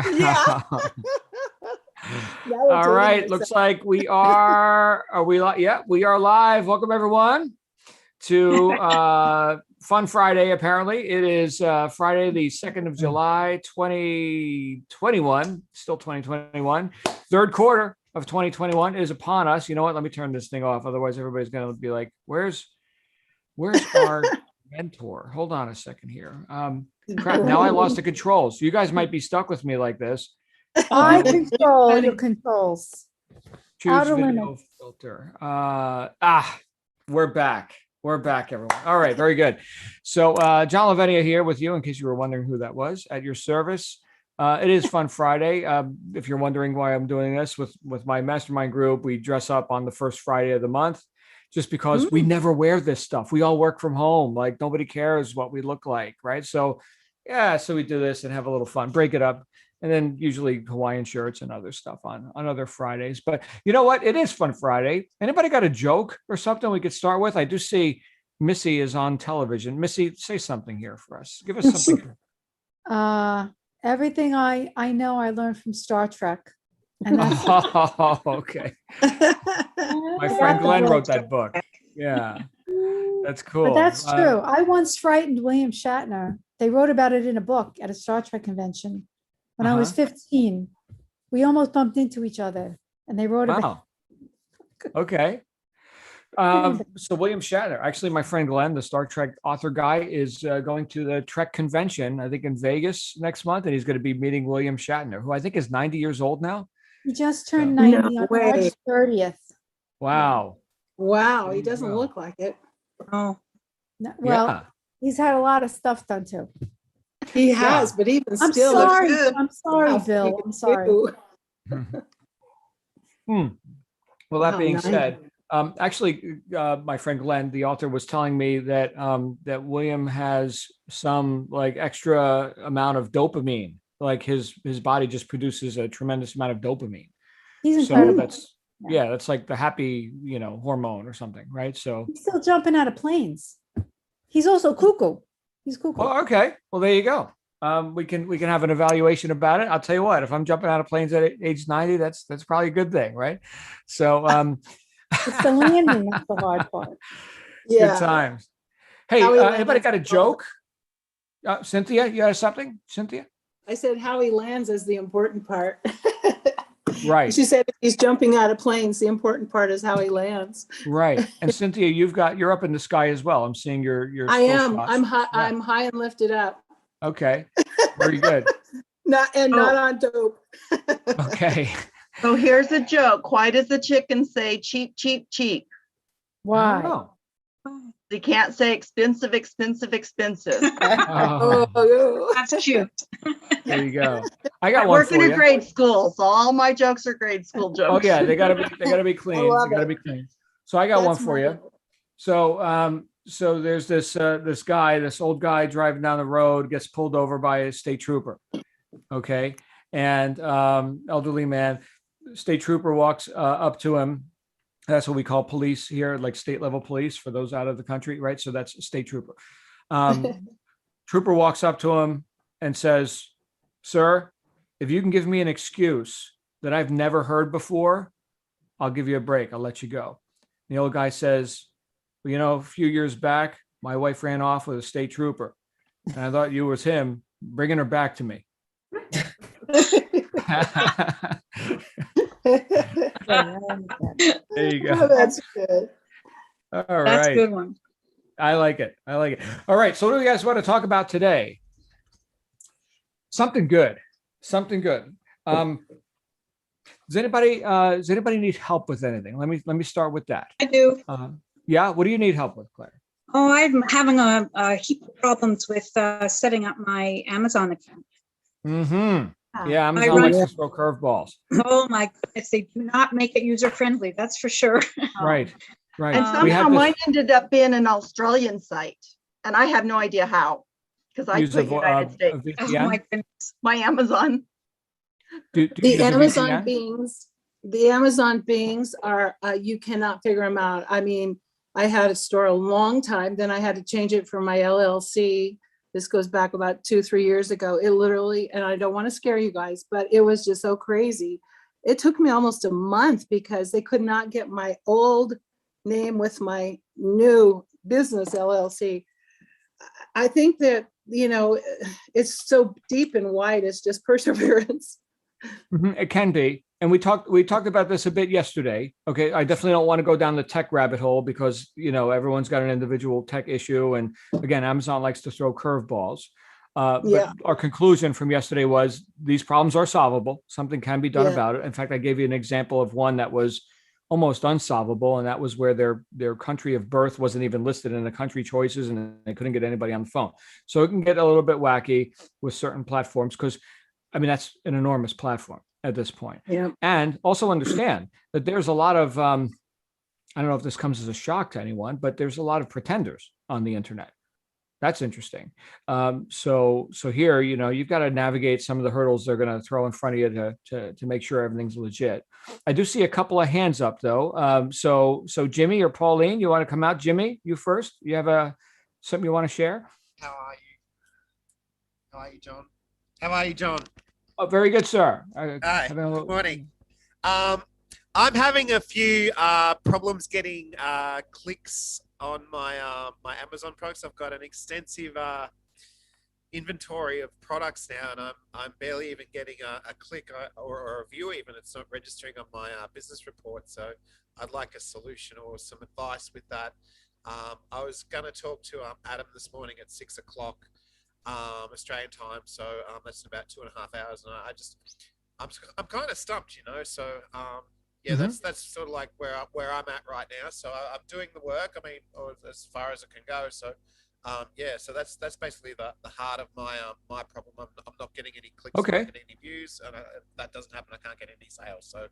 Yeah. That would All take right, it looks myself. like we are we live? Yeah, we are live. Welcome everyone to Fun Friday. Apparently, it is Friday, the 2nd of July, 2021, still 2021. Third quarter of 2021 is upon us. You know what? Let me turn this thing off. Otherwise, everybody's going to be like, where's our mentor? Hold on a second here. Crap, now I lost the controls. You guys might be stuck with me like this. I Uh, control your controls. Choose Outer video limits. filter. We're back. We're back, everyone. All right, very good. So John Lavenia here with you, in case you were wondering who that was, at your service. It is Fun Friday. If you're wondering why I'm doing this with my mastermind group, we dress up on the first Friday of the month just because we never wear this stuff. We all work from home. Like nobody cares what we look like, right? So yeah, so we do this and have a little fun, break it up. And then usually Hawaiian shirts and other stuff on other Fridays. But you know what? It is Fun Friday. Anybody got a joke or something we could start with? I do see Missy is on television. Missy, say something here for us. Give us something. Everything I know I learned from Star Trek. And that's Oh, okay. My friend Glenn wrote that book. Yeah, that's cool. But that's true. I once frightened William Shatner. They wrote about it in a book at a Star Trek convention when I was 15. We almost bumped into each other, and they wrote about. Wow. Okay. So William Shatner, actually, my friend Glenn, the Star Trek author guy, is going to the Trek convention, I think in Vegas next month, and he's going to be meeting William Shatner, who I think is 90 years old now. He just turned No 90 on way. March 30th. Wow. Wow, There he you doesn't go. look like it. Oh, Well, Yeah. he's had a lot of stuff done too. he has, but even I'm still, sorry. it's I'm sorry, wow, Bill. you I'm sorry. do. Well, that Wow, being 90. said, actually, my friend Glenn, the author, was telling me that that William has some like extra amount of dopamine. Like his body just produces a tremendous amount of dopamine. He's So incredible. that's like the happy, hormone or something, right? So He's still jumping out of planes. He's also cuckoo. He's cuckoo. oh, okay. Well, there you go. We can have an evaluation about it. I'll tell you what, if I'm jumping out of planes at age 90, that's probably a good thing, right? So It's the landing that's the hard part. good times. Hey, How he anybody lands got a is all- joke? Cynthia, you had something? Cynthia? I said how he lands is the important part. Right. She said if he's jumping out of planes, the important part is how he lands. Right. And Cynthia, you're up in the sky as well. I'm seeing your I still am. shots. I'm high. Yeah. I'm high and lifted up. Okay. Very good. Not on dope. Okay. So here's a joke. Why does the chicken say cheap, cheap, cheap? Why? Oh. They can't say expensive, expensive, expensive. Oh, That's cute. there you go. I I got one work in for a you. grade school, so all my jokes are grade school Oh jokes. yeah, they gotta be clean. love They gotta it. be clean. So I got one That's for my- you. So there's this old guy driving down the road, gets pulled over by a state trooper. Okay. And elderly man, state trooper walks up to him. That's what we call police here, like state level police for those out of the country, right? So that's a state trooper. Trooper walks up to him and says, "Sir, if you can give me an excuse that I've never heard before, I'll give you a break. I'll let you go." The old guy says, "Well, a few years back, my wife ran off with a state trooper, and I thought you was him bringing her back to me." There you go. Oh, that's good. All That's a right. good one. I like it. All right. So what do you guys want to talk about today? Something good. Does anybody need help with anything? Let me start with that. I do. Yeah. What do you need help with, Claire? Oh, I'm having a heap of problems with setting up my Amazon account. Mm-hmm. Yeah. I Amazon run- likes to throw curveballs. Oh my goodness, they do not make it user friendly. That's for sure. Right. Right. And We had somehow this- mine ended up being an Australian site, and I have no idea how, because I use put a United States, VPN. Oh my goodness. my Amazon. Do you The use a Amazon VPN? beings, the Amazon beings are, you cannot figure them out. I mean, I had a store a long time, then I had to change it for my LLC. This goes back about 2-3 years ago. It literally, and I don't want to scare you guys, but it was just so crazy. It took me almost a month because they could not get my old name with my new business LLC. I think that, it's so deep and wide. It's just perseverance. It can be. And we talked about this a bit yesterday. Okay. I definitely don't want to go down the tech rabbit hole because, everyone's got an individual tech issue. And again, Amazon likes to throw curveballs. Yeah. But our conclusion from yesterday was these problems are solvable. Something can be done Yeah. about it. In fact, I gave you an example of one that was almost unsolvable. And that was where their country of birth wasn't even listed in the country choices and they couldn't get anybody on the phone. So it can get a little bit wacky with certain platforms because, that's an enormous platform at this point. Yeah. And also understand that there's a lot of, I don't know if this comes as a shock to anyone, but there's a lot of pretenders on the internet. That's interesting. So here, you've got to navigate some of the hurdles they're going to throw in front of you to make sure everything's legit. I do see a couple of hands up though. So Jimmy or Pauline, you want to come out? Jimmy, you first. You have something you want to share? How are you? How are you, John? How are you, John? Oh, very good, sir. Hi. Good morning. I'm having a few problems getting clicks on my my Amazon products. I've got an extensive inventory of products now, and I'm barely even getting a click or a view even. It's not registering on my business report. So I'd like a solution or some advice with that. I was going to talk to Adam this morning at 6 o'clock Australian time. So that's in about 2.5 hours, and I'm kind of stumped, So yeah, that's sort of like where I'm at right now. So I'm doing the work. Or as far as it can go. So yeah, so that's basically the heart of my my problem. I'm not getting any clicks, Okay. not getting any views, and if that doesn't happen, I can't get any sales. So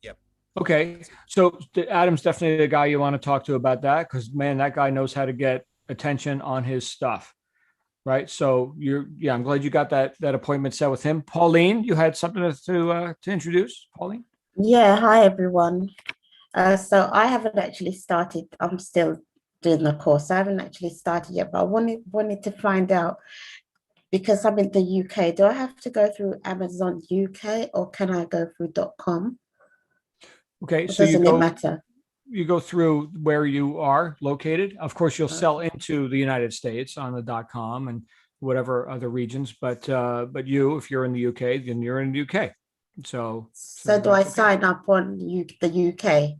yep. Okay. So Adam's definitely the guy you want to talk to about that because man, that guy knows how to get attention on his stuff. Right. So I'm glad you got that appointment set with him. Pauline, you had something to introduce, Pauline? Yeah, hi everyone. So I haven't actually started. I'm still doing the course. I haven't actually started yet, but I wanted to find out because I'm in the UK. Do I have to go through Amazon UK or can I go through .com? Okay, Or so doesn't it matter? You go through where you are located. Of course, you'll sell into the United States on the .com and whatever other regions. But you, if you're in the UK, then you're in the UK. So do I that's okay. sign up on the UK?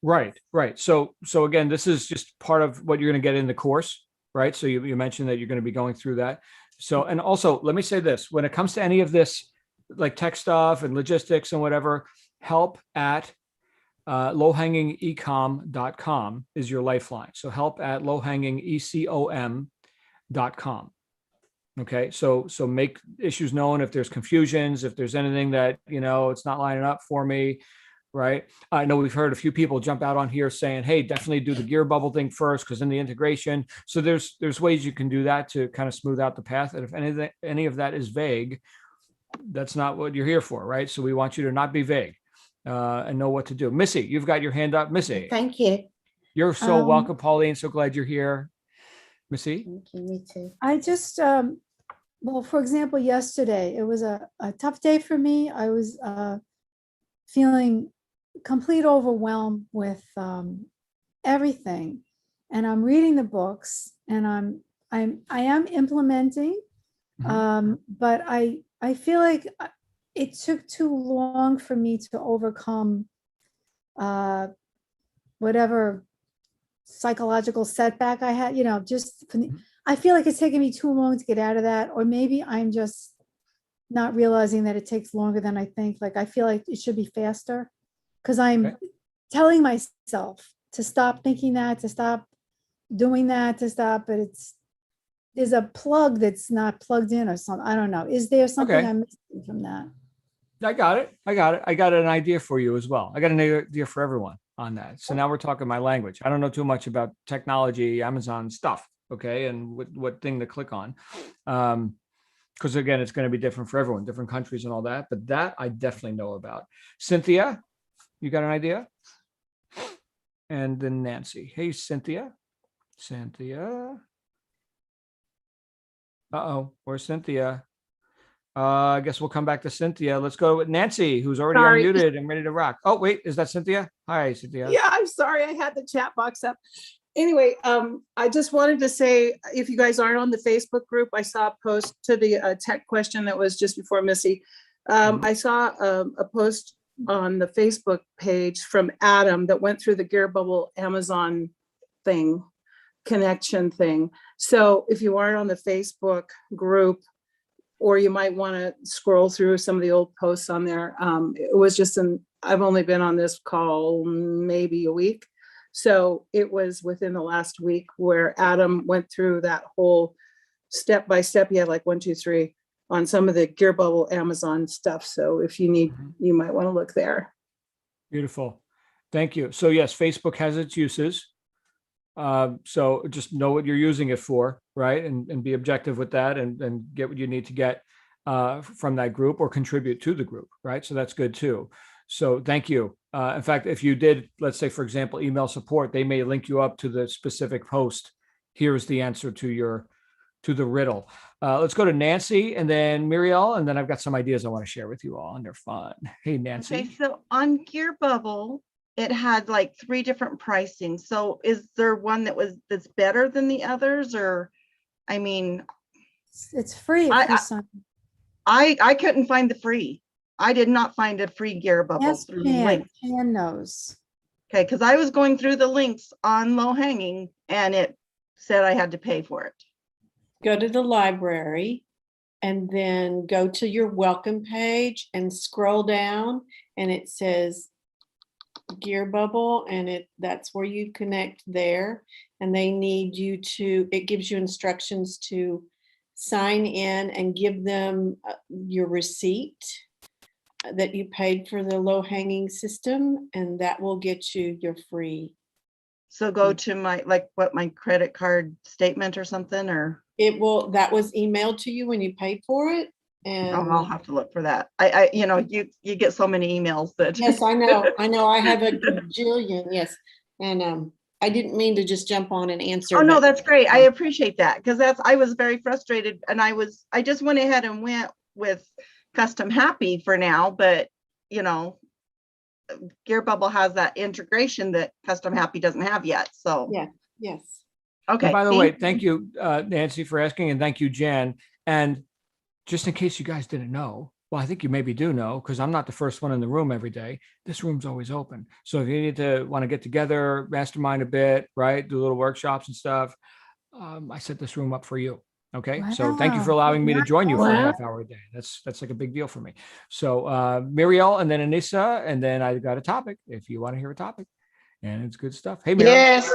Right. So again, this is just part of what you're going to get in the course, right? So you mentioned that you're going to be going through that. So, and also let me say this, when it comes to any of this, like tech stuff and logistics and whatever, help at lowhangingecom.com is your lifeline. So help at lowhangingecom.com. Okay. So make issues known if there's confusions, if there's anything that, it's not lining up for me. Right. I know we've heard a few people jump out on here saying, hey, definitely do the gear bubble thing first, because in the integration. So there's ways you can do that to kind of smooth out the path. And if any of that is vague, that's not what you're here for. Right. So we want you to not be vague and know what to do. Missy, you've got your hand up. Missy. Thank you. You're so welcome, Pauline. So glad you're here. Missy. Thank you, me too. I just, well, for example, yesterday, it was a tough day for me. I was feeling complete overwhelm with everything. And I'm reading the books and I am implementing, but I feel like it took too long for me to overcome whatever psychological setback I had, I feel like it's taken me too long to get out of that, or maybe I'm just not realizing that it takes longer than I think. Like, I feel like it should be faster because I'm telling myself to stop thinking that, to stop doing that, to stop, but there's a plug that's not plugged in or something. I don't know. Is there something I'm missing from that? I got it. I got an idea for you as well. I got an idea for everyone on that. So now we're talking my language. I don't know too much about technology, Amazon stuff. Okay. And what thing to click on. Because again, it's going to be different for everyone, different countries and all that. But that I definitely know about. Cynthia, you got an idea? And then Nancy. Hey, Cynthia. Uh-oh, where's Cynthia? I guess we'll come back to Cynthia. Let's go with Nancy, who's already Sorry. unmuted and ready to rock. Oh, wait, is that Cynthia? Hi, Cynthia. Yeah, I'm sorry. I had the chat box up. Anyway, I just wanted to say, if you guys aren't on the Facebook group, I saw a post to the tech question that was just before Missy. I saw a post on the Facebook page from Adam that went through the Gear Bubble Amazon thing, connection thing. So if you aren't on the Facebook group, or you might want to scroll through some of the old posts on there. It was just I've only been on this call maybe a week. So it was within the last week where Adam went through that whole step by step. He had like 1, 2, 3 on some of the Gear Bubble Amazon stuff. So if you need, you might want to look there. Beautiful. Thank you. So yes, Facebook has its uses. So just know what you're using it for, right? And be objective with that and get what you need to get from that group or contribute to the group, right? So that's good too. So thank you. In fact, if you did, let's say, for example, email support, they may link you up to the specific post. Here's the answer to the riddle. Let's go to Nancy and then Muriel, and then I've got some ideas I want to share with you all, and they're fun. Hey, Nancy. Okay, so on Gear Bubble, it had like 3 different pricing. So is there one that's better than the others, or, I mean, It's free. if I- you sign. I couldn't find the free. I did not find a free Gear Bubble Yes, through Jan, link. Jan knows. Okay, because I was going through the links on Low Hanging and it said I had to pay for it. Go to the library and then go to your welcome page and scroll down and it says Gear Bubble and that's where you connect there. And they need you to, it gives you instructions to sign in and give them your receipt that you paid for the low hanging system, and that will get you your free. So go to my credit card statement or something, or That was emailed to you when you paid for it. And I'll have to look for that. You get so many emails that. yes, I know. I have a gajillion, yes. And I didn't mean to just jump on and answer. Oh, no, but- that's great. I appreciate that because I was very frustrated and I just went ahead and went with Custom Happy for now, but Gear Bubble has that integration that Custom Happy doesn't have yet. So, Yeah. Yes. okay. And by the way, thank you, Nancy, for asking, and thank you, Jan. And just in case you guys didn't know, well, I think you maybe do know, because I'm not the first one in the room every day. This room's always open. So if you want to get together, mastermind a bit, right, do little workshops and stuff, I set this room up for you. Okay. So thank you for Wow. allowing me to join you for a Wow. half hour a day. That's like a big deal for me. So Muriel and then Anissa, and then I got a topic if you want to hear a topic. And it's good stuff. Hey, Muriel. Yes.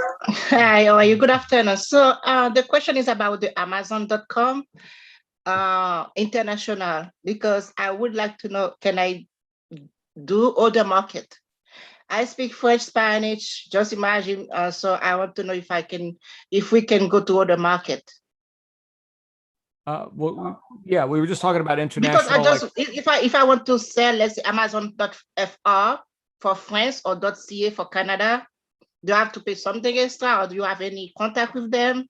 Hi, how are you? Good afternoon. So the question is about the Amazon.com international, because I would like to know, can I do other market? I speak French, Spanish, just imagine. So I want to know if we can go to other market. Yeah, we were just talking about international. Because I just, if I want to sell, let's say Amazon.fr for France or .ca for Canada, do I have to pay something extra, or do you have any contact with them?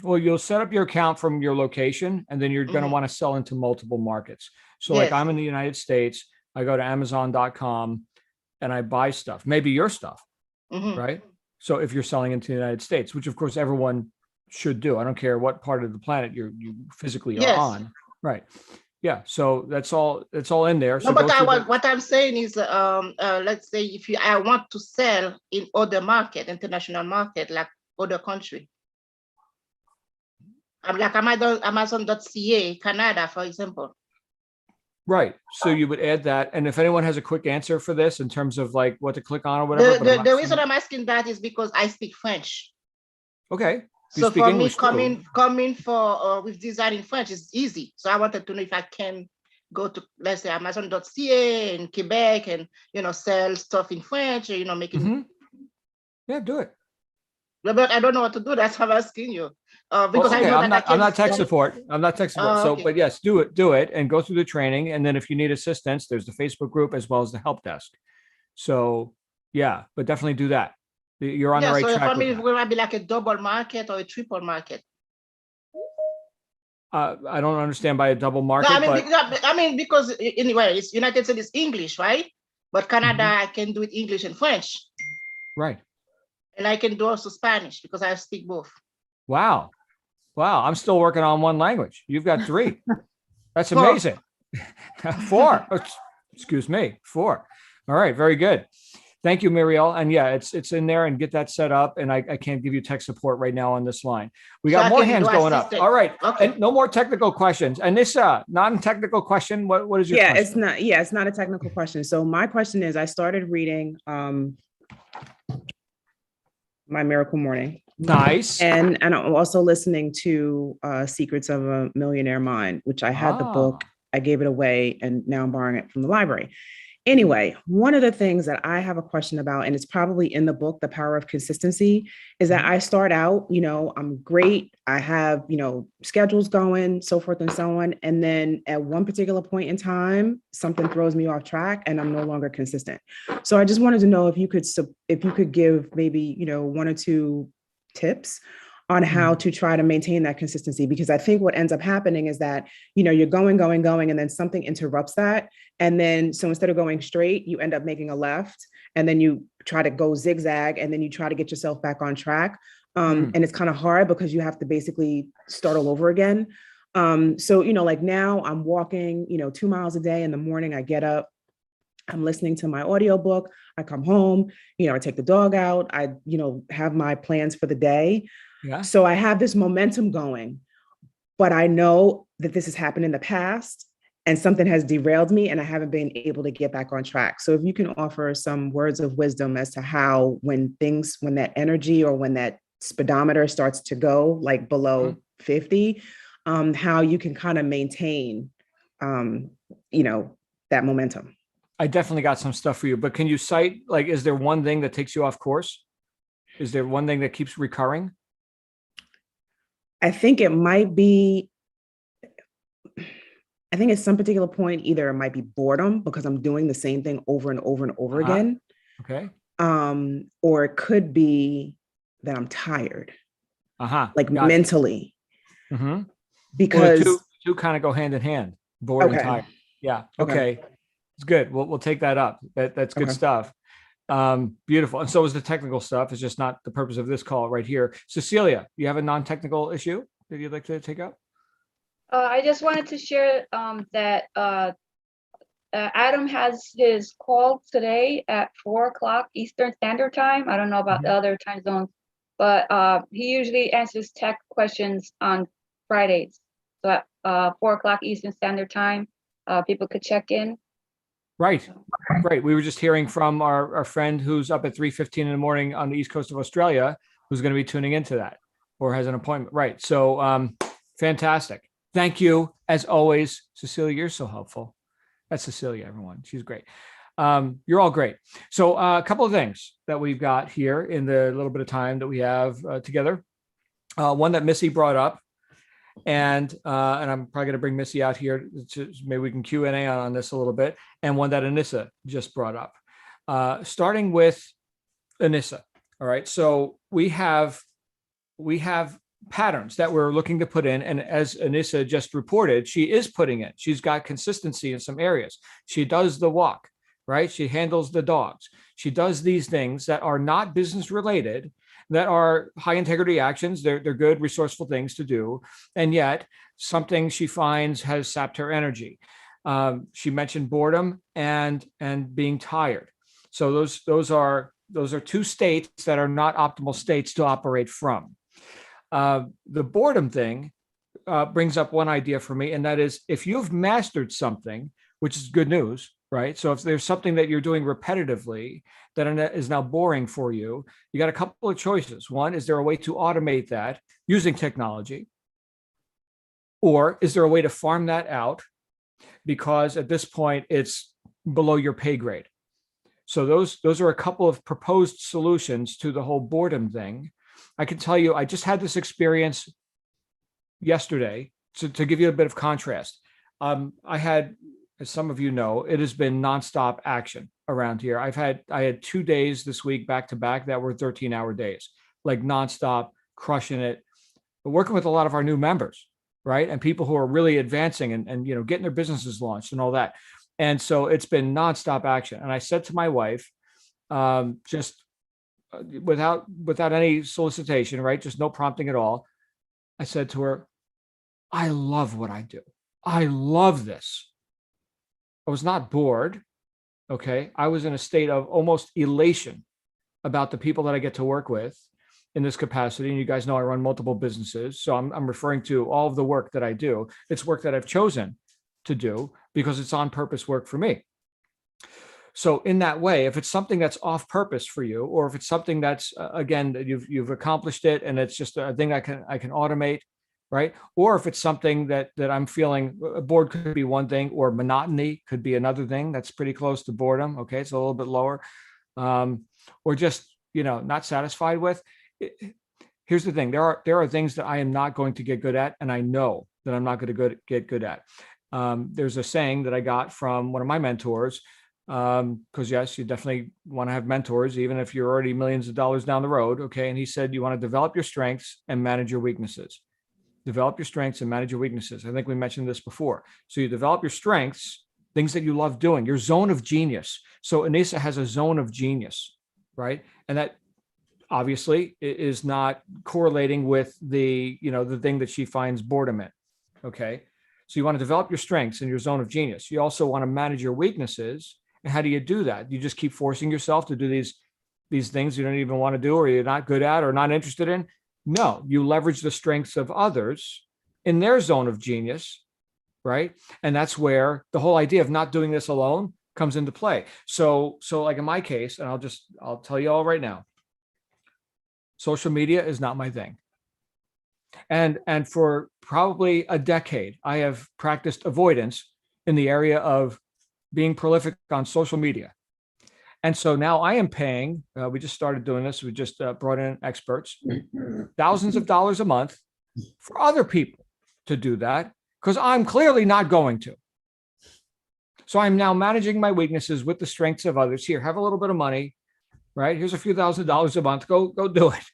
Well, you'll set up your account from your location, and then you're going to Mhm. want to sell into multiple markets. So like Yes. I'm in the United States, I go to Amazon.com and I buy stuff, maybe your stuff, Mhm. right? So if you're selling into the United States, which of course everyone should do, I don't care what part of the planet you physically are Yes. on, right? Yeah, so that's all in there. So No, but go through the- what I'm saying is, let's say if I want to sell in other market, international market, like other country. I'm like Amazon.ca, Canada, for example. right. So you would add that, and if anyone has a quick answer for this in terms of like what to click on or whatever, but I'm not The reason seeing- I'm asking that is because I speak French. okay. You So speak for English me, too. coming for with design in French is easy. So I wanted to know if I can go to, let's say, Amazon.ca in Quebec and sell stuff in French, making. Mhm. Yeah, do it. But I don't know what to do. That's how I'm asking you. Because I Okay, know I'm that not tech sell- support. I'm not tech support. Oh, So, okay. but yes, do it and go through the training. And then if you need assistance, there's the Facebook group as well as the help desk. So yeah, but definitely do that. You're on the Yeah, right so track for me, with it that. might be like a double market or a triple market. I don't understand by a double No, market, I mean, but because anyway, it's United States is English, right? But Canada, I can do it English and French, right. and I can do also Spanish because I speak both. Wow. Wow. I'm still working on one language. You've got three. That's Four. amazing. Four. Excuse me. Four. All right. Very good. Thank you, Muriel. And yeah, it's in there, and get that set up. And I can't give you tech support right now on this line. We So got I more can hands do going up. assistant. All right. Okay. And no more technical questions. And this non-technical question, what is your Yeah, question? it's not a technical question. So my question is, I started reading My Miracle Morning. Nice. And I'm also listening to Secrets of a Millionaire Mind, which I had the book, I gave it away, and now I'm borrowing it from the library. Anyway, one of the things that I have a question about, and it's probably in the book, The Power of Consistency, is that I start out, I'm great. I have, schedules going, so forth and so on. And then at one particular point in time, something throws me off track and I'm no longer consistent. So I just wanted to know if you could give maybe, one or two tips on how to try to maintain that consistency, because I think what ends up happening is that, you're going, and then something interrupts that. And then, so instead of going straight, you end up making a left, and then you try to go zigzag, and then you try to get yourself back on track. And it's kind of hard because you have to basically start all over again. So, like now I'm walking, 2 miles a day in the morning. I get up, I'm listening to my audiobook. I come home, I take the dog out. I, have my plans for the day. Yeah. So I have this momentum going, but I know that this has happened in the past and something has derailed me and I haven't been able to get back on track. So if you can offer some words of wisdom as to how, when that energy or when that speedometer starts to go like below 50, how you can kind of maintain, that momentum. I definitely got some stuff for you, but can you cite, like, is there one thing that takes you off course? Is there one thing that keeps recurring? I think it might be, I think at some particular point, either it might be boredom because I'm doing the same thing over and over and over again. Okay. Or it could be that I'm tired, like Gotcha. mentally. Well, Because the two kind of go hand in hand, bored and Okay. tired. Yeah. Okay. Okay. It's good. We'll take that up. That's good Okay. stuff. Beautiful. And so is the technical stuff. It's just not the purpose of this call right here. Cecilia, you have a non-technical issue that you'd like to take up? I just wanted to share that Adam has his call today at 4 o'clock Eastern Standard Time. I don't know about the other time zones, but he usually answers tech questions on Fridays. So at 4 o'clock Eastern Standard Time, people could check in. Right. We were just hearing from our friend who's up at 3:15 in the morning on the East Coast of Australia, who's going to be tuning into that or has an appointment. Right. So fantastic. Thank you. As always, Cecilia, you're so helpful. That's Cecilia, everyone. She's great. You're all great. So a couple of things that we've got here in the little bit of time that we have together. One that Missy brought up, and I'm probably going to bring Missy out here to maybe we can Q&A on this a little bit, and one that Anissa just brought up. Starting with Anissa. All right. So we have patterns that we're looking to put in. And as Anissa just reported, she is putting in. She's got consistency in some areas. She does the walk, right? She handles the dogs. She does these things that are not business related, that are high integrity actions. They're good, resourceful things to do. And yet something she finds has sapped her energy. She mentioned boredom and being tired. So those are two states that are not optimal states to operate from. The boredom thing brings up one idea for me, and that is if you've mastered something, which is good news, right? So if there's something that you're doing repetitively that is now boring for you, you got a couple of choices. One, is there a way to automate that using technology? Or is there a way to farm that out? Because at this point, it's below your pay grade. So those are a couple of proposed solutions to the whole boredom thing. I can tell you, I just had this experience yesterday to give you a bit of contrast. I had, as some of you know, it has been nonstop action around here. I had 2 days this week back to back that were 13-hour days, like nonstop, crushing it, but working with a lot of our new members. right? And people who are really advancing and getting their businesses launched and all that. And so it's been nonstop action. And I said to my wife, just without any solicitation, right? Just no prompting at all. I said to her, I love what I do. I love this. I was not bored. Okay. I was in a state of almost elation about the people that I get to work with in this capacity. And you guys know I run multiple businesses. So I'm referring to all of the work that I do. It's work that I've chosen to do because it's on purpose work for me. So in that way, if it's something that's off purpose for you, or if it's something that's again that you've accomplished it and it's just a thing I can automate, right? Or if it's something that I'm feeling bored could be one thing, or monotony could be another thing that's pretty close to boredom. Okay, it's a little bit lower, or just not satisfied with. Here's the thing: there are things that I am not going to get good at, and I know that I'm not going to get good at. There's a saying that I got from one of my mentors. Because yes, you definitely want to have mentors, even if you're already millions of dollars down the road. Okay. And he said, you want to develop your strengths and manage your weaknesses. Develop your strengths and manage your weaknesses. I think we mentioned this before. So you develop your strengths, things that you love doing, your zone of genius. So Anissa has a zone of genius, right? And that obviously is not correlating with the thing that she finds boredom in. Okay. So you want to develop your strengths in your zone of genius. You also want to manage your weaknesses. And how do you do that? You just keep forcing yourself to do these things you don't even want to do, or you're not good at, or not interested in? No, you leverage the strengths of others in their zone of genius, right? And that's where the whole idea of not doing this alone comes into play. So like in my case, and I'll tell you all right now, social media is not my thing. And for probably a decade, I have practiced avoidance in the area of being prolific on social media. And so now I am paying, we just started doing this. We just brought in experts, thousands of dollars a month for other people to do that, because I'm clearly not going to. So I'm now managing my weaknesses with the strengths of others. Here, have a little bit of money, right? Here's a few $1,000s a month. Go do it.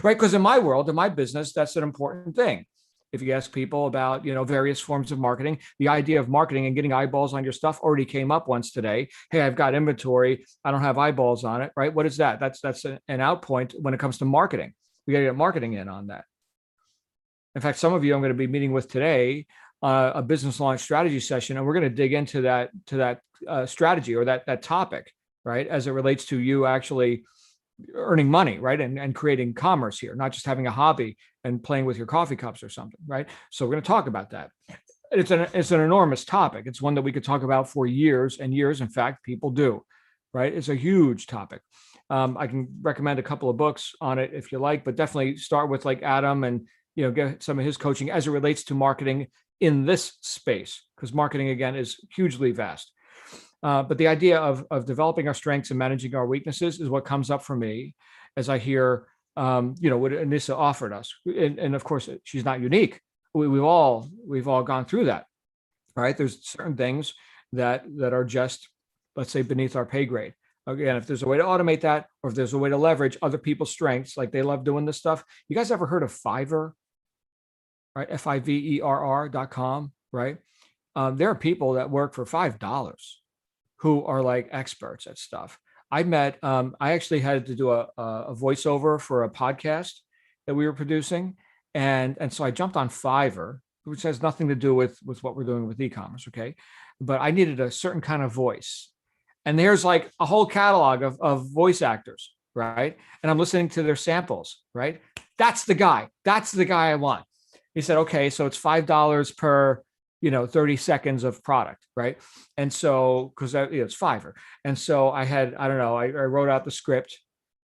Right? Because in my world, in my business, that's an important thing. If you ask people about, various forms of marketing, the idea of marketing and getting eyeballs on your stuff already came up once today. Hey, I've got inventory. I don't have eyeballs on it, right? What is that? That's an out point when it comes to marketing. We got to get marketing in on that. In fact, some of you I'm going to be meeting with today, a business launch strategy session, and we're going to dig into that strategy or that topic, right? As it relates to you actually earning money, right? And creating commerce here, not just having a hobby and playing with your coffee cups or something, right? So we're going to talk about that. It's an enormous topic. It's one that we could talk about for years and years. In fact, people do, right? It's a huge topic. I can recommend a couple of books on it if you like, but definitely start with like Adam and, get some of his coaching as it relates to marketing in this space, because marketing again is hugely vast. But the idea of developing our strengths and managing our weaknesses is what comes up for me as I hear, what Anissa offered us. And of course, she's not unique. We've all gone through that, right? There's certain things that are just, let's say, beneath our pay grade. Again, if there's a way to automate that, or if there's a way to leverage other people's strengths, like they love doing this stuff. You guys ever heard of Fiverr, right? Fiverr.com, right? There are people that work for $5 who are like experts at stuff. I actually had to do a voiceover for a podcast that we were producing. And so I jumped on Fiverr, which has nothing to do with what we're doing with e-commerce. Okay. But I needed a certain kind of voice. And there's like a whole catalog of voice actors, right? And I'm listening to their samples, right? That's the guy I want. He said, okay, so it's $5 per 30 seconds of product, right? And so, because it's Fiverr. And so I wrote out the script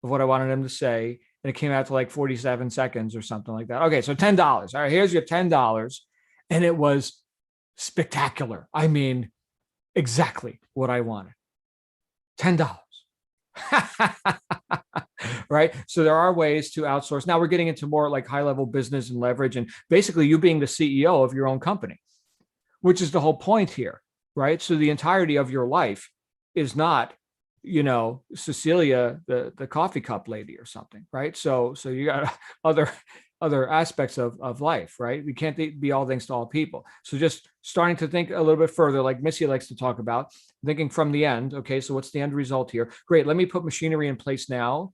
of what I wanted him to say, and it came out to like 47 seconds or something like that. Okay, so $10. All right, here's your $10. And it was spectacular. I mean, exactly what I wanted. $10. Right? So there are ways to outsource. Now we're getting into more like high-level business and leverage, and basically you being the CEO of your own company, which is the whole point here, right? So the entirety of your life is not, Cecilia, the coffee cup lady or something, right? So you got other other aspects of life, right? We can't be all things to all people. So just starting to think a little bit further, like Missy likes to talk about, thinking from the end. Okay, so what's the end result here? Great, let me put machinery in place now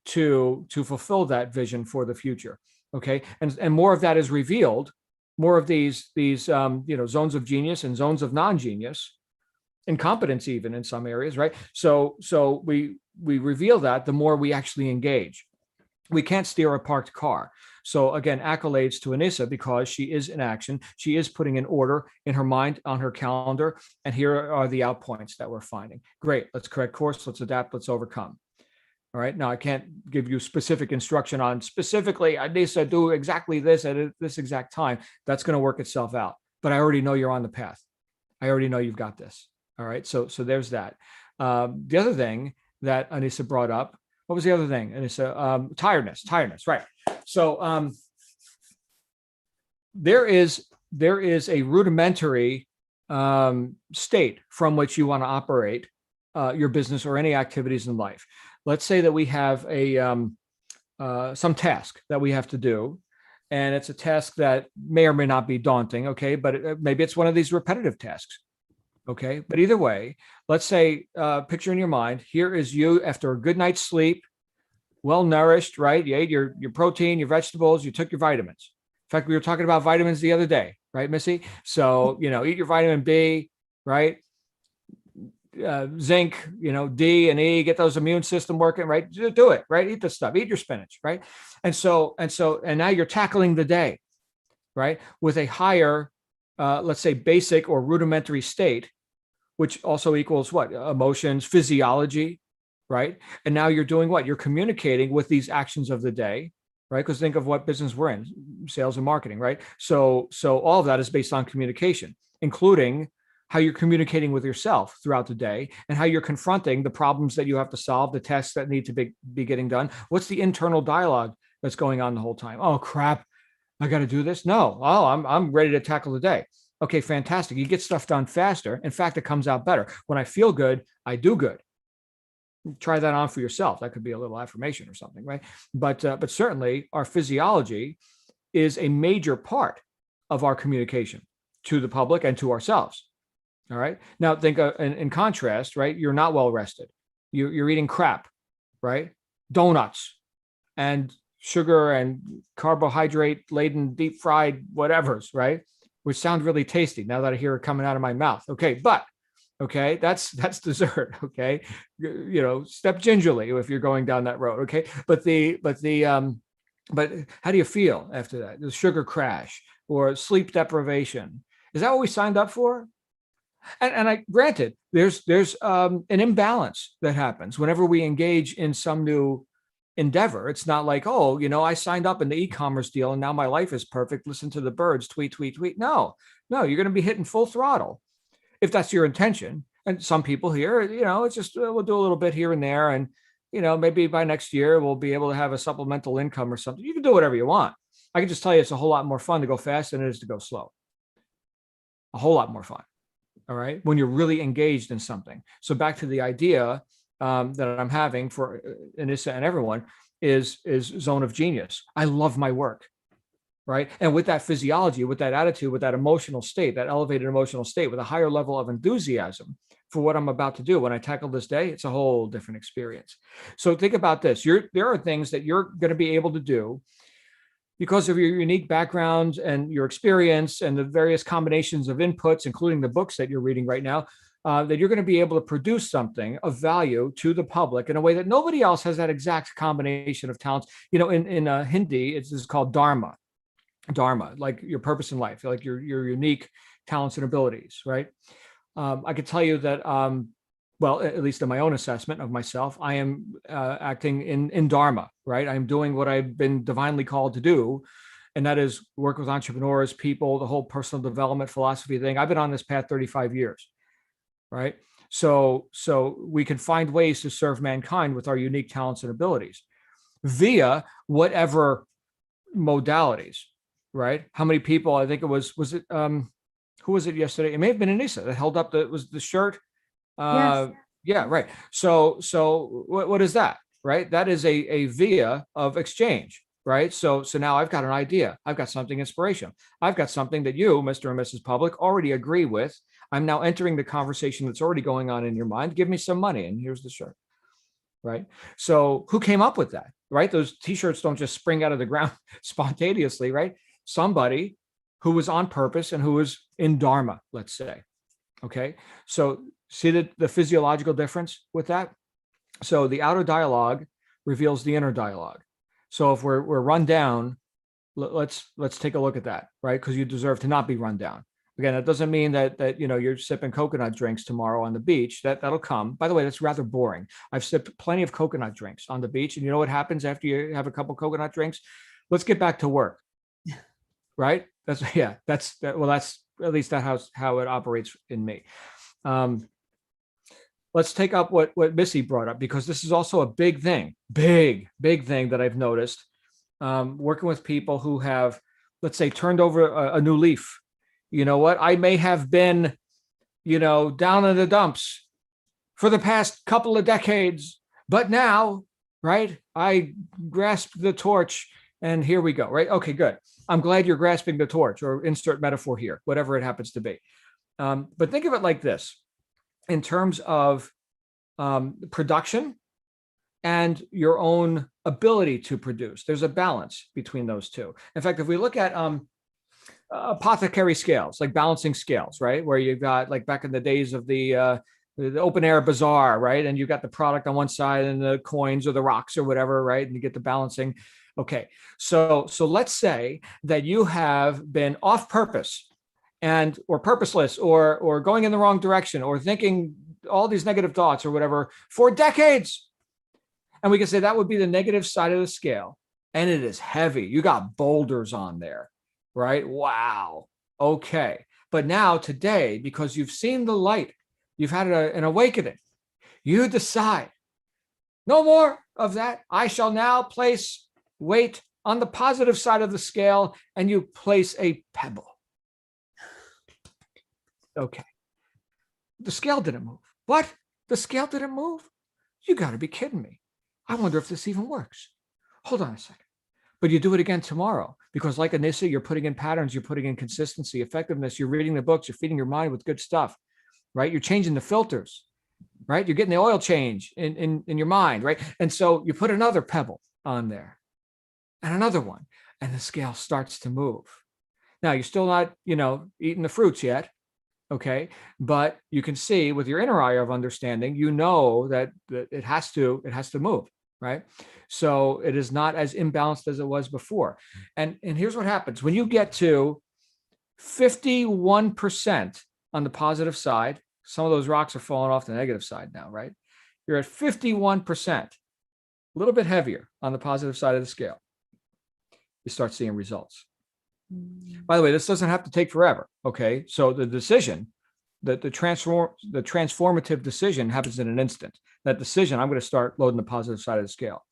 to fulfill that vision for the future. Okay, and more of that is revealed. More of these zones of genius and zones of non-genius, incompetence even in some areas, right? So we reveal that the more we actually engage. We can't steer a parked car. So again, accolades to Anissa because she is in action. She is putting in order in her mind, on her calendar. And here are the outpoints that we're finding. Great. Let's correct course. Let's adapt. Let's overcome. All right. Now I can't give you specific instruction on specifically, Anissa, do exactly this at this exact time. That's going to work itself out. But I already know you're on the path. I already know you've got this. All right. So there's that. The other thing that Anissa brought up, what was the other thing? Anissa, tiredness, right. So there is a rudimentary state from which you want to operate your business or any activities in life. Let's say that we have some task that we have to do, and it's a task that may or may not be daunting, okay, but maybe it's one of these repetitive tasks, okay? But either way, let's say, picture in your mind, here is you after a good night's sleep, well nourished, right? You ate your protein, your vegetables, you took your vitamins. In fact, we were talking about vitamins the other day, right, Missy? So, eat your vitamin B, right? Zinc, D and E, get those immune system working, right? Do it, right? Eat the stuff, eat your spinach, right? And now you're tackling the day, right? With a higher, let's say basic or rudimentary state, which also equals what? Emotions, physiology, right? And now you're doing what? You're communicating with these actions of the day, right? Because think of what business we're in, sales and marketing, right? So all of that is based on communication, including how you're communicating with yourself throughout the day and how you're confronting the problems that you have to solve, the tasks that need to be getting done. What's the internal dialogue that's going on the whole time? Oh, crap, I got to do this? No. Oh, I'm ready to tackle the day. Okay, fantastic. You get stuff done faster. In fact, it comes out better. When I feel good, I do good. Try that on for yourself. That could be a little affirmation or something, right? But certainly our physiology is a major part of our communication to the public and to ourselves. All right. Now think in contrast, right? You're not well rested. You're eating crap, right? Donuts and sugar and carbohydrate laden, deep fried whatevers, right? Which sound really tasty now that I hear it coming out of my mouth. Okay. But okay, that's dessert. Okay. Step gingerly if you're going down that road. Okay. But how do you feel after that? The sugar crash or sleep deprivation. Is that what we signed up for? And I granted, there's an imbalance that happens whenever we engage in some new endeavor. It's not like, oh, I signed up in the e-commerce deal and now my life is perfect. Listen to the birds, tweet, tweet, tweet. No, you're going to be hitting full throttle if that's your intention. And some people here, it's just we'll do a little bit here and there, and maybe by next year we'll be able to have a supplemental income or something. You can do whatever you want. I can just tell you it's a whole lot more fun to go fast than it is to go slow. A whole lot more fun. All right. When you're really engaged in something. So back to the idea that I'm having for Anissa and everyone is zone of genius. I love my work. Right. And with that physiology, with that attitude, with that emotional state, that elevated emotional state, with a higher level of enthusiasm for what I'm about to do when I tackle this day, it's a whole different experience. So think about this. There are things that you're going to be able to do because of your unique background and your experience and the various combinations of inputs, including the books that you're reading right now, that you're going to be able to produce something of value to the public in a way that nobody else has that exact combination of talents. In Hindi, it's called Dharma, like your purpose in life, like your unique talents and abilities, right? I could tell you that, well, at least in my own assessment of myself, I am acting in Dharma, right? I'm doing what I've been divinely called to do, and that is work with entrepreneurs, people, the whole personal development philosophy thing. I've been on this path 35 years, right? So we can find ways to serve mankind with our unique talents and abilities via whatever modalities, right? How many people, I think it was it, who was it yesterday? It may have been Anissa that held up the shirt. Yes. Yeah, right. So what is that, right? That is a via of exchange, right? So now I've got an idea. I've got something inspirational. I've got something that you, Mr. and Mrs. Public, already agree with. I'm now entering the conversation that's already going on in your mind. Give me some money, and here's the shirt, right? So who came up with that, right? Those T-shirts don't just spring out of the ground spontaneously, right? Somebody who was on purpose and who was in Dharma, let's say. Okay, so see the physiological difference with that? So the outer dialogue reveals the inner dialogue. So if we're run down, let's take a look at that, right? Because you deserve to not be run down. Again, that doesn't mean that you're sipping coconut drinks tomorrow on the beach. That'll come. By the way, that's rather boring. I've sipped plenty of coconut drinks on the beach, and you know what happens after you have a couple coconut drinks? Let's get back to work, right? That's at least that's how it operates in me. Let's take up what Missy brought up, because this is also a big thing that I've noticed working with people who have, let's say, turned over a new leaf. You know what? I may have been, down in the dumps for the past couple of decades, but now, right, I grasped the torch and here we go, right? Okay, good. I'm glad you're grasping the torch, or insert metaphor here, whatever it happens to be. But think of it like this. In terms of production and your own ability to produce, there's a balance between those two. In fact, if we look at apothecary scales, like balancing scales, right, where you've got, like back in the days of the open air bazaar, right, and you got the product on one side and the coins or the rocks or whatever, right, and you get the balancing. Okay, so let's say that you have been off purpose or purposeless or going in the wrong direction or thinking all these negative thoughts or whatever for decades. And we can say that would be the negative side of the scale. And it is heavy. You got boulders on there, right? Wow. Okay. But now today, because you've seen the light, you've had an awakening, you decide no more of that. I shall now place weight on the positive side of the scale, and you place a pebble. Okay. The scale didn't move. What? The scale didn't move? You got to be kidding me. I wonder if this even works. Hold on a second. But you do it again tomorrow, because like Anissa, you're putting in patterns, you're putting in consistency, effectiveness, you're reading the books, you're feeding your mind with good stuff, right? You're changing the filters, right? You're getting the oil change in your mind, right? And so you put another pebble on there and another one, and the scale starts to move. Now, you're still not, eating the fruits yet. Okay. But you can see with your inner eye of understanding, that it has to move, right? So it is not as imbalanced as it was before. And here's what happens. When you get to 51% on the positive side, some of those rocks are falling off the negative side now, right? You're at 51%, a little bit heavier on the positive side of the scale. You start seeing results. By the way, this doesn't have to take forever. Okay. So the decision, the transformative decision happens in an instant. That decision, I'm going to start loading the positive side of the scale.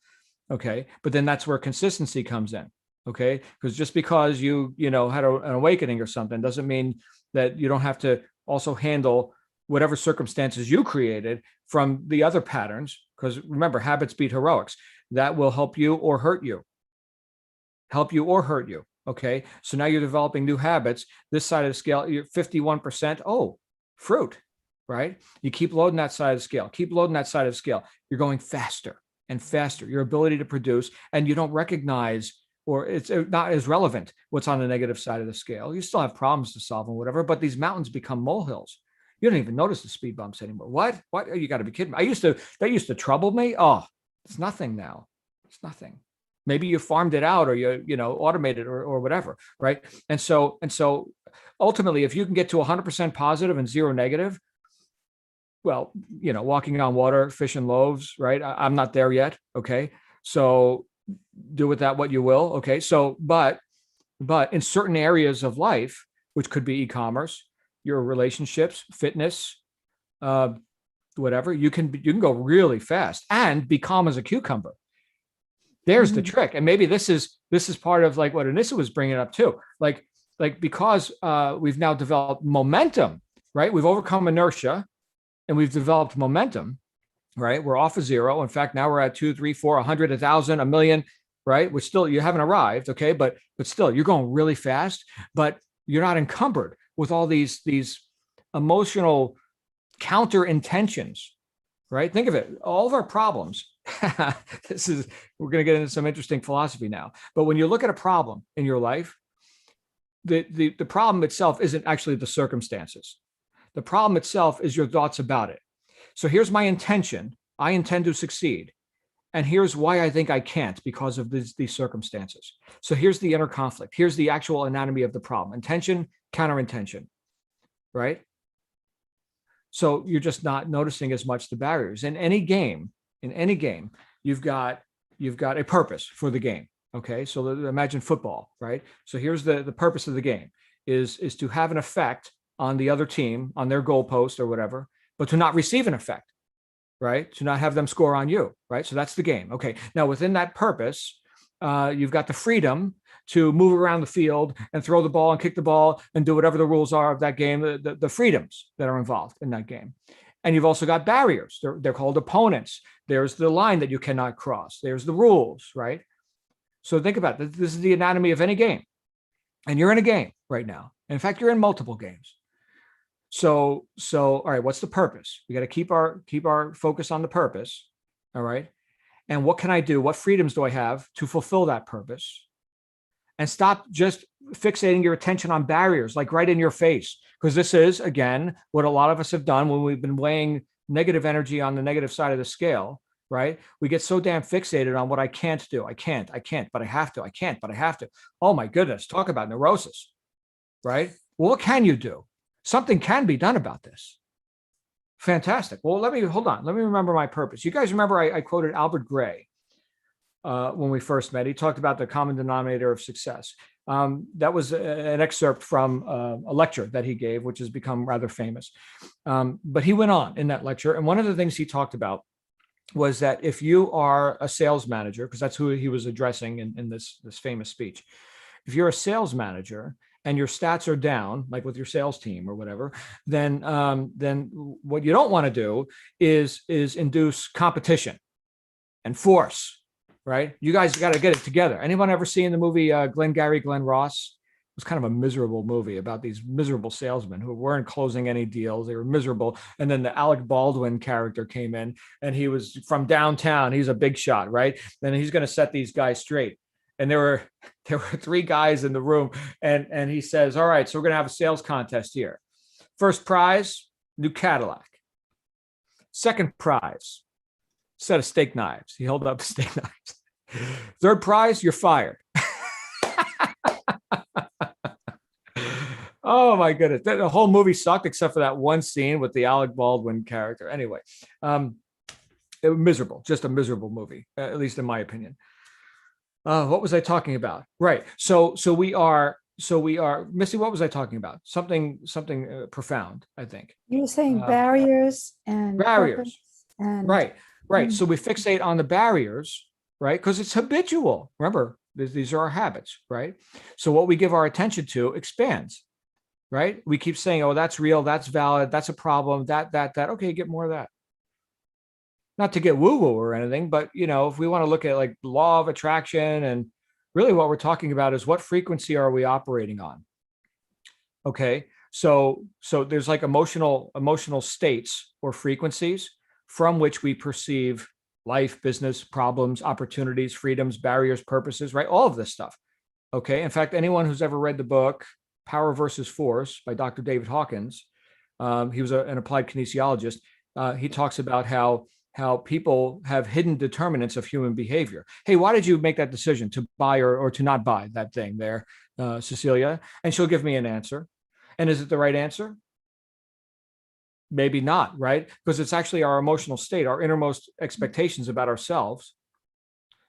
Okay. But then that's where consistency comes in. Okay. Because just because you had an awakening or something doesn't mean that you don't have to also handle whatever circumstances you created from the other patterns. Because remember, habits beat heroics. That will help you or hurt you. Okay. So now you're developing new habits. This side of the scale, you're 51%. Oh, fruit, right? You keep loading that side of the scale, You're going faster and faster. Your ability to produce, and you don't recognize, or it's not as relevant what's on the negative side of the scale. You still have problems to solve and whatever, but these mountains become molehills. You don't even notice the speed bumps anymore. What? You got to be kidding me. That used to trouble me. Oh, it's nothing now. It's nothing. Maybe you farmed it out or you automated or whatever, right? And so ultimately, if you can get to 100% positive and 0 negative, well, walking on water, fish and loaves, right? I'm not there yet. Okay. So do with that what you will. Okay. So, but in certain areas of life, which could be e-commerce, your relationships, fitness, whatever, you can go really fast and be calm as a cucumber. There's the trick. And maybe this is part of like what Anissa was bringing up too. Like because we've now developed momentum, right? We've overcome inertia and we've developed momentum, right? We're off of 0. In fact, now we're at 2, 3, 4, 100, 1,000, 1,000,000, right? Which still you haven't arrived, okay, but still you're going really fast, but you're not encumbered with all these emotional counter intentions, right? Think of it, all of our problems. We're going to get into some interesting philosophy now, but when you look at a problem in your life, the problem itself isn't actually the circumstances. The problem itself is your thoughts about it. So here's my intention. I intend to succeed. And here's why I think I can't because of these circumstances. So here's the inner conflict. Here's the actual anatomy of the problem. Intention, counterintention, right? So you're just not noticing as much the barriers. In any game, you've got a purpose for the game. Okay, so imagine football, right? So here's the purpose of the game is to have an effect on the other team, on their goalpost or whatever, but to not receive an effect, right? To not have them score on you, right? So that's the game. Okay, now within that purpose, you've got the freedom to move around the field and throw the ball and kick the ball and do whatever the rules are of that game, the freedoms that are involved in that game. And you've also got barriers. They're called opponents. There's the line that you cannot cross. There's the rules, right? So think about this. This is the anatomy of any game. And you're in a game right now. In fact, you're in multiple games. So all right, what's the purpose? We got to keep our focus on the purpose. All right. And what can I do? What freedoms do I have to fulfill that purpose? And stop just fixating your attention on barriers, like right in your face. Because this is, again, what a lot of us have done when we've been weighing negative energy on the negative side of the scale, right? We get so damn fixated on what I can't do. I can't, but I have to. I can't, but I have to. Oh my goodness, talk about neurosis, right? Well, what can you do? Something can be done about this. Fantastic. Well, hold on. Let me remember my purpose. You guys remember I quoted Albert Gray when we first met. He talked about the common denominator of success. That was an excerpt from a lecture that he gave, which has become rather famous. But he went on in that lecture. And one of the things he talked about was that if you are a sales manager, because that's who he was addressing in this famous speech, if you're a sales manager and your stats are down, like with your sales team or whatever, then what you don't want to do is induce competition and force. Right? You guys got to get it together. Anyone ever seen the movie Glengarry Glen Ross? It was kind of a miserable movie about these miserable salesmen who weren't closing any deals. They were miserable. And then the Alec Baldwin character came in and he was from downtown. He's a big shot, right? Then he's going to set these guys straight. And there were 3 guys in the room and he says, all right, so we're going to have a sales contest here. First prize, new Cadillac. Second prize, set of steak knives. He held up the steak knives. Third prize, you're fired. Oh my goodness. The whole movie sucked except for that one scene with the Alec Baldwin character. Anyway, it was miserable, just a miserable movie, at least in my opinion. What was I talking about? Right. So we are, Missy, what was I talking about? Something profound, I think. You were saying barriers and barriers. And Right. So we fixate on the barriers, right? Because it's habitual. Remember, these are our habits, right? So what we give our attention to expands, right? We keep saying, oh, that's real, that's valid, that's a problem, that. Okay, get more of that. Not to get woo-woo or anything, but if we want to look at like law of attraction, and really what we're talking about is what frequency are we operating on? Okay, so there's like emotional states or frequencies from which we perceive life, business, problems, opportunities, freedoms, barriers, purposes, right? All of this stuff. Okay. In fact, anyone who's ever read the book Power versus Force by Dr. David Hawkins, he was an applied kinesiologist. He talks about how people have hidden determinants of human behavior. Hey, why did you make that decision to buy or to not buy that thing there, Cecilia? And she'll give me an answer. And is it the right answer? Maybe not, right? Because it's actually our emotional state, our innermost expectations about ourselves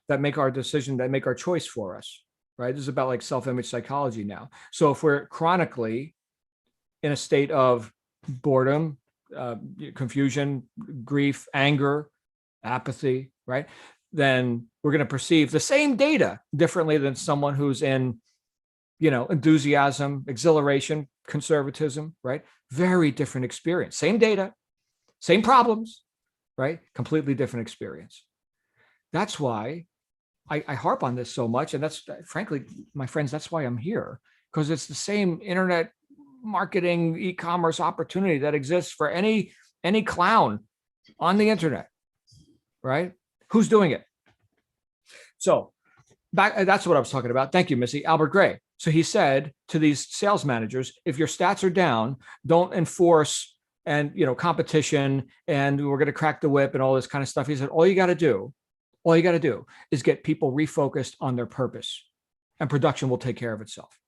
that make our decision, that make our choice for us, right? This is about like self-image psychology now. So if we're chronically in a state of boredom, confusion, grief, anger, apathy, right? Then we're going to perceive the same data differently than someone who's in, enthusiasm, exhilaration, conservatism, right? Very different experience. Same data, same problems, right? Completely different experience. That's why I harp on this so much, and that's frankly, my friends, that's why I'm here, because it's the same internet marketing e-commerce opportunity that exists for any clown on the internet, right? Who's doing it? So that's what I was talking about. Thank you, Missy. Albert Gray. So he said to these sales managers, if your stats are down, don't enforce and competition and we're going to crack the whip and all this kind of stuff. He said, all you got to do is get people refocused on their purpose, and production will take care of itself.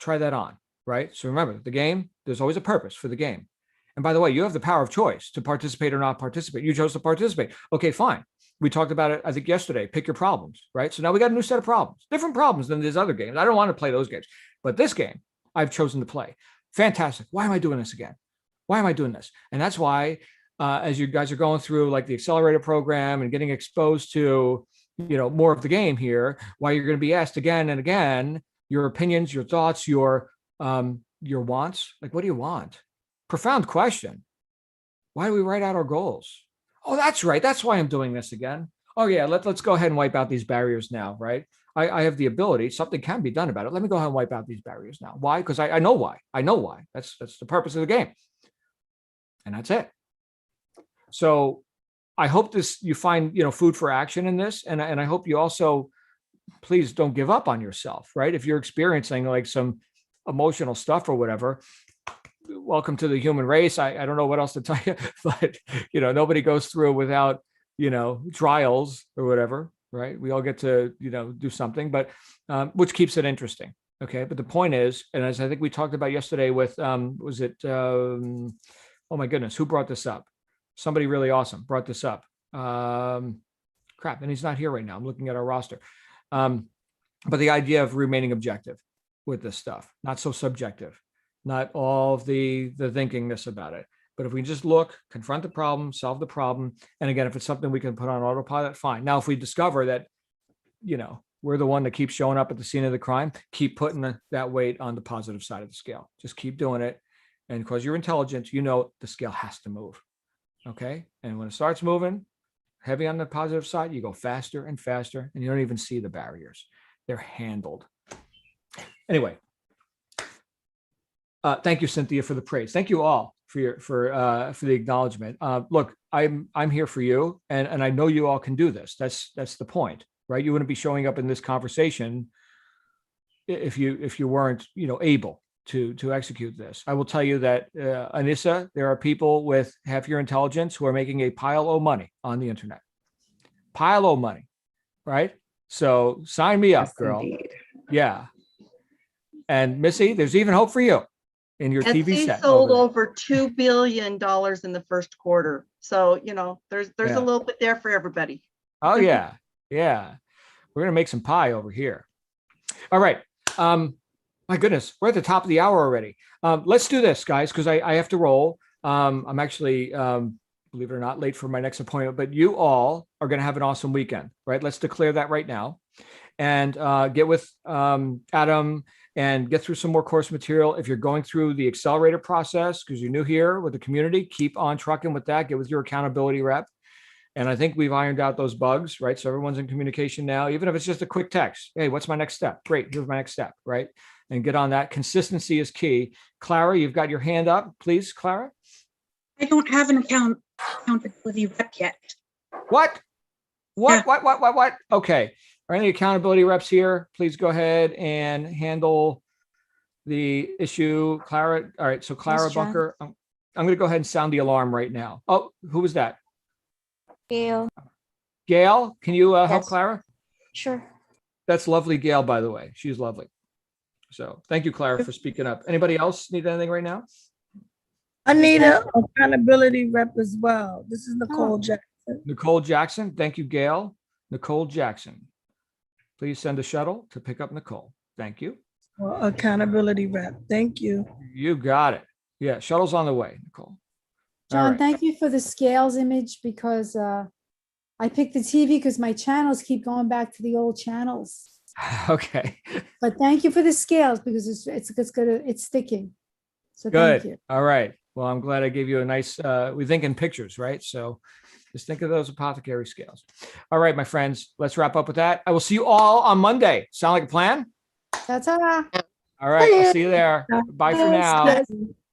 Try that on, right? So remember, the game, there's always a purpose for the game. And by the way, you have the power of choice to participate or not participate. You chose to participate. Okay, fine. We talked about it, I think, yesterday. Pick your problems, right? So now we got a new set of problems, different problems than these other games. I don't want to play those games, but this game I've chosen to play. Fantastic. Why am I doing this again? Why am I doing this? And that's why, as you guys are going through like the accelerator program and getting exposed to, more of the game here, why you're going to be asked again and again, your opinions, your thoughts, your wants. Like, what do you want? Profound question. Why do we write out our goals? Oh, that's right. That's why I'm doing this again. Oh yeah, let's go ahead and wipe out these barriers now, right? I have the ability. Something can be done about it. Let me go ahead and wipe out these barriers now. Why? Because I know why. I know why. That's the purpose of the game, and that's it. So I hope you find food for action in this, and I hope you also, please don't give up on yourself, right? If you're experiencing like some emotional stuff or whatever, welcome to the human race. I don't know what else to tell you, but nobody goes through without trials or whatever, right? We all get to do something, but which keeps it interesting. Okay, but the point is, and as I think we talked about yesterday with was it oh my goodness, who brought this up? Somebody really awesome brought this up. Crap, and he's not here right now. I'm looking at our roster. But the idea of remaining objective with this stuff, not so subjective, not all of the thinkingness about it. But if we just look, confront the problem, solve the problem, and again, if it's something we can put on autopilot, fine. Now, if we discover that, we're the one that keeps showing up at the scene of the crime, keep putting that weight on the positive side of the scale. Just keep doing it. And because you're intelligent, the scale has to move. Okay. And when it starts moving heavy on the positive side, you go faster and faster, and you don't even see the barriers. They're handled. Anyway. Thank you, Cynthia, for the praise. Thank you all for the acknowledgement. Look, I'm here for you, and I know you all can do this. That's the point, right? You wouldn't be showing up in this conversation if you weren't able to execute this. I will tell you that Anissa, there are people with half your intelligence who are making a pile of money on the internet. Pile of money, right? So sign me up, girl. Indeed. Yeah. And Missy, there's even hope for you. In your TV set. Sold over $2 billion in the first quarter. So, there's a little bit there for everybody. Oh yeah. Yeah. We're going to make some pie over here. All right. My goodness, we're at the top of the hour already. Let's do this, guys, because I have to roll. I'm actually, believe it or not, late for my next appointment, but you all are going to have an awesome weekend, right? Let's declare that right now and get with Adam and get through some more course material. If you're going through the accelerator process, because you're new here with the community, keep on trucking with that. Get with your accountability rep. And I think we've ironed out those bugs, right? So everyone's in communication now, even if it's just a quick text. Hey, what's my next step? Great, here's my next step, right? And get on that. Consistency is key. Clara, you've got your hand up. Please, Clara. I don't have an accountability rep yet. What? What? Okay. Are any accountability reps here? Please go ahead and handle the issue. Clara. All right. So Clara Yes, John. Bunker, I'm going to go ahead and sound the alarm right now. Oh, who was that? Gail. Gail, can you help Yes. Clara? Sure. That's lovely, Gail, by the way. She's lovely. So thank you, Clara, for speaking up. Anybody else need anything right now? I need a accountability rep as well. This is Nicole Jackson. Nicole Jackson. Thank you, Gail. Nicole Jackson. Please send a shuttle to pick up Nicole. Thank you. Well, accountability rep. Thank you. You got it. Yeah, shuttle's on the way, Nicole. John, right. thank you for the scales image because I picked the TV because my channels keep going back to the old channels. Okay. But thank you for the scales because it's sticking. So Good. thank you. All right. Well, I'm glad I gave you a nice, we think in pictures, right? So Just think of those apothecary scales. All right, my friends, let's wrap up with that. I will see you all on Monday. Sound like a plan? That's all. All right, I'll see you there. Bye for now. Yes.